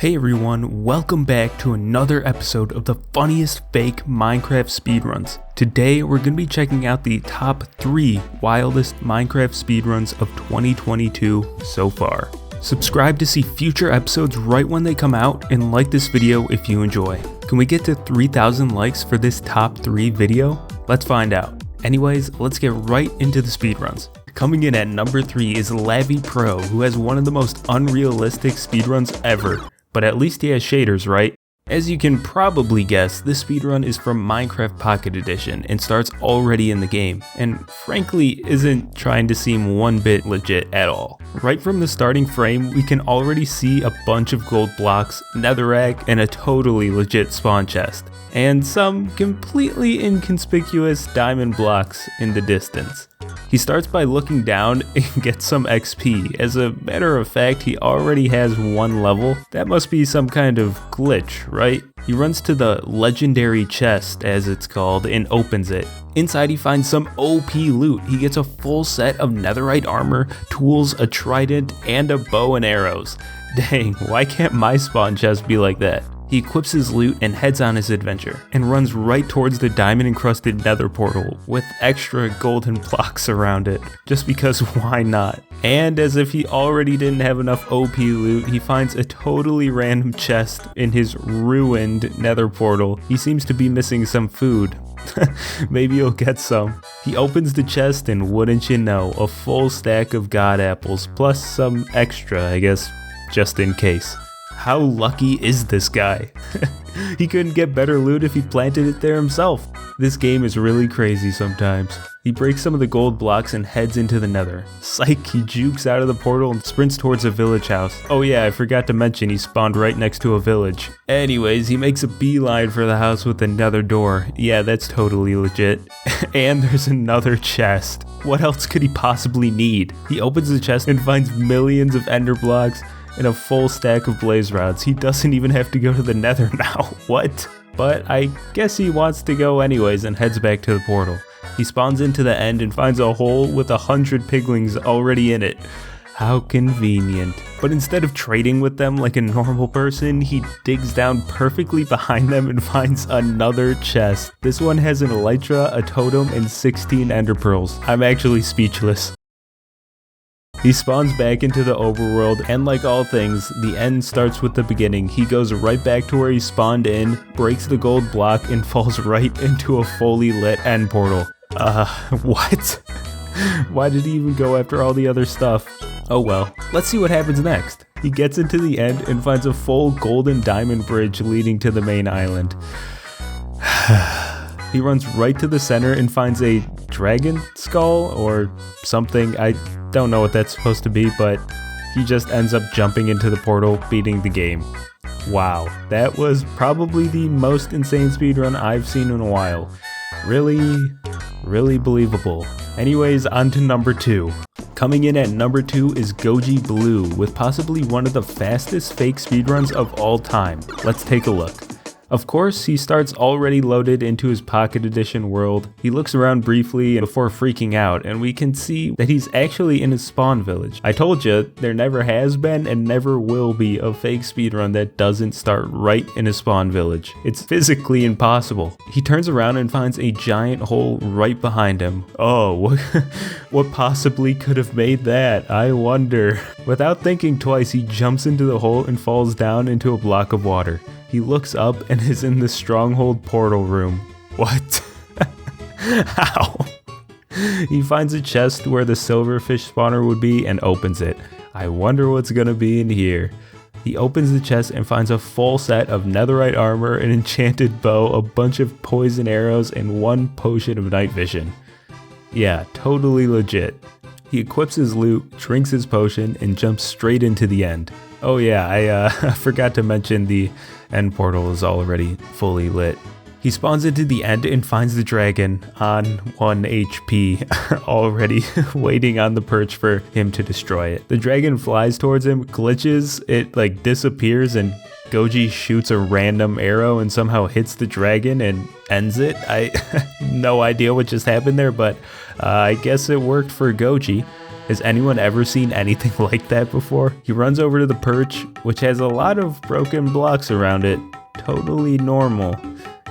Hey everyone, welcome back to another episode of the funniest fake Minecraft speedruns. Today we're going to be checking out the top 3 wildest Minecraft speedruns of 2022 so far. Subscribe to see future episodes right when they come out and like this video if you enjoy. Can we get to 3,000 likes for this top 3 video? Let's find out. Anyways, let's get right into the speedruns. Coming in at number 3 is lavipro, who has one of the most unrealistic speedruns ever. But at least he has shaders, right? As you can probably guess, this speedrun is from Minecraft Pocket Edition and starts already in the game, and frankly isn't trying to seem one bit legit at all. Right from the starting frame, we can already see a bunch of gold blocks, netherrack, and a totally legit spawn chest, and some completely inconspicuous diamond blocks in the distance. He starts by looking down and gets some XP. As a matter of fact, he already has 1 level. That must be some kind of glitch, right? He runs to the legendary chest, as it's called, and opens it. Inside he finds some OP loot. He gets a full set of netherite armor, tools, a trident, and a bow and arrows. Dang, why can't my spawn chest be like that? He equips his loot and heads on his adventure, and runs right towards the diamond-encrusted nether portal with extra golden blocks around it, just because why not? And as if he already didn't have enough OP loot, he finds a totally random chest in his ruined nether portal. He seems to be missing some food. Maybe he'll get some. He opens the chest and wouldn't you know, a full stack of god apples, plus some extra, I guess, just in case. How lucky is this guy? He couldn't get better loot if he planted it there himself. This game is really crazy sometimes. He breaks some of the gold blocks and heads into the nether. Psych, he jukes out of the portal and sprints towards a village house. Oh yeah, I forgot to mention he spawned right next to a village. Anyways, he makes a beeline for the house with the nether door. Yeah, that's totally legit. And there's another chest. What else could he possibly need? He opens the chest and finds millions of ender blocks and a full stack of blaze rods. He doesn't even have to go to the nether now. What? But I guess he wants to go anyways and heads back to the portal. He spawns into the end and finds a hole with 100 piglings already in it. How convenient. But instead of trading with them like a normal person, he digs down perfectly behind them and finds another chest. This one has an elytra, a totem, and 16 ender pearls. I'm actually speechless. He spawns back into the overworld, and like all things, the end starts with the beginning. He goes right back to where he spawned in, breaks the gold block, and falls right into a fully lit end portal. What? Why did he even go after all the other stuff? Oh well, let's see what happens next. He gets into the end and finds a full golden diamond bridge leading to the main island. He runs right to the center and finds a dragon skull or something. I don't know what that's supposed to be, but he just ends up jumping into the portal, beating the game. Wow, that was probably the most insane speedrun I've seen in a while. Really believable. Anyways, on to number 2. Coming in at number 2 is gojiblue, with possibly one of the fastest fake speedruns of all time. Let's take a look. Of course, he starts already loaded into his Pocket Edition world. He looks around briefly before freaking out, and we can see that he's actually in his spawn village. I told you, there never has been and never will be a fake speedrun that doesn't start right in a spawn village. It's physically impossible. He turns around and finds a giant hole right behind him. Oh, what possibly could have made that? I wonder. Without thinking twice, he jumps into the hole and falls down into a block of water. He looks up and is in the stronghold portal room. What? How? He finds a chest where the silverfish spawner would be and opens it. I wonder what's gonna be in here. He opens the chest and finds a full set of netherite armor, an enchanted bow, a bunch of poison arrows, and 1 potion of night vision. Yeah, totally legit. He equips his loot, drinks his potion, and jumps straight into the end. Oh yeah, I forgot to mention the end portal is already fully lit. He spawns into the end and finds the dragon on 1 HP, already waiting on the perch for him to destroy it. The dragon flies towards him, glitches, it like disappears, and Goji shoots a random arrow and somehow hits the dragon and ends it. I no idea what just happened there, but I guess it worked for Goji. Has anyone ever seen anything like that before? He runs over to the perch, which has a lot of broken blocks around it. Totally normal.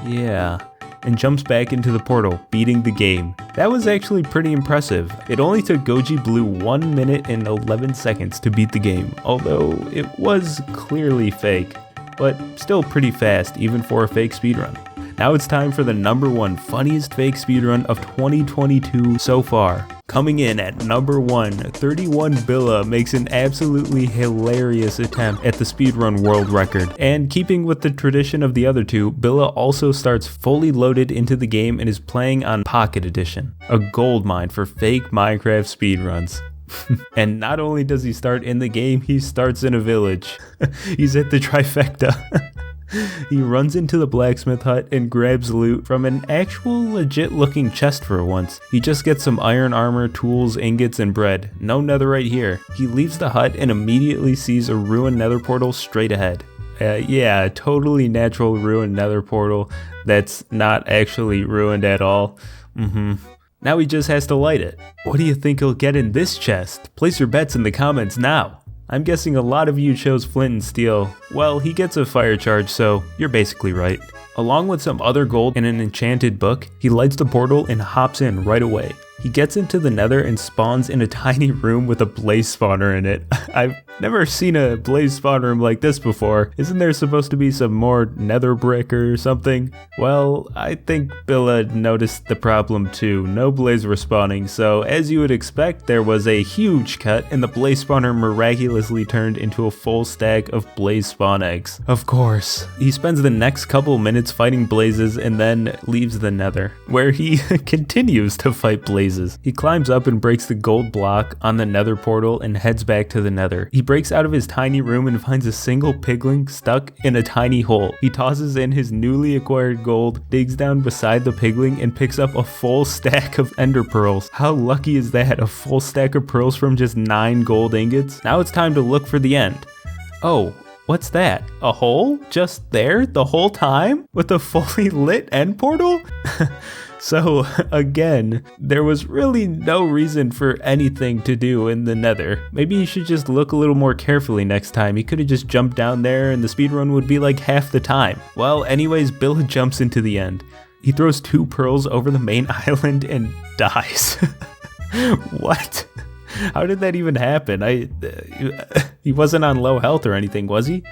Yeah. And jumps back into the portal, beating the game. That was actually pretty impressive. It only took gojiblue 1 minute and 11 seconds to beat the game, although it was clearly fake, but still pretty fast even for a fake speedrun. Now it's time for the #1 funniest fake speedrun of 2022 so far. Coming in at number 1, 31 Billa makes an absolutely hilarious attempt at the speedrun world record. And keeping with the tradition of the other two, Billa also starts fully loaded into the game and is playing on Pocket Edition, a goldmine for fake Minecraft speedruns. And not only does he start in the game, he starts in a village. He's at the trifecta. He runs into the blacksmith hut and grabs loot from an actual legit looking chest for once. He just gets some iron armor, tools, ingots, and bread. No netherite here. He leaves the hut and immediately sees a ruined nether portal straight ahead. Yeah, totally natural ruined nether portal that's not actually ruined at all. Now he just has to light it. What do you think he'll get in this chest? Place your bets in the comments now. I'm guessing a lot of you chose flint and steel. Well, he gets a fire charge, so you're basically right. Along with some other gold and an enchanted book, he lights the portal and hops in right away. He gets into the nether and spawns in a tiny room with a blaze spawner in it. I've never seen a blaze spawn room like this before. Isn't there supposed to be some more nether brick or something? Well, I think Billa noticed the problem too. No blaze were spawning, so as you would expect, there was a huge cut and the blaze spawner miraculously turned into a full stack of blaze spawn eggs. Of course. He spends the next couple minutes fighting blazes and then leaves the nether, where he continues to fight blazes. He climbs up and breaks the gold block on the nether portal and heads back to the nether. He breaks out of his tiny room and finds a single pigling stuck in a tiny hole. He tosses in his newly acquired gold, digs down beside the pigling, and picks up a full stack of ender pearls. How lucky is that? A full stack of pearls from just 9 gold ingots? Now it's time to look for the end. Oh, what's that? A hole? Just there the whole time? With a fully lit end portal? So again, there was really no reason for anything to do in the nether. Maybe you should just look a little more carefully next time. He could have just jumped down there and the speedrun would be like half the time. Well, anyways, Billa jumps into the end. He throws 2 pearls over the main island and dies. What? How did that even happen? He wasn't on low health or anything, was he?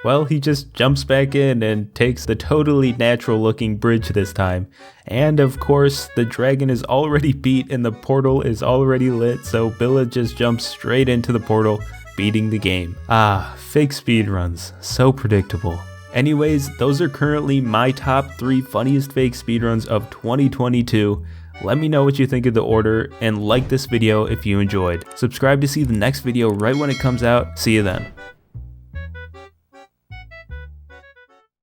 Well, he just jumps back in and takes the totally natural looking bridge this time. And of course, the dragon is already beat and the portal is already lit, so Billa just jumps straight into the portal, beating the game. Ah, fake speedruns. So predictable. Anyways, those are currently my top 3 funniest fake speedruns of 2022. Let me know what you think of the order and like this video if you enjoyed. Subscribe to see the next video right when it comes out. See you then.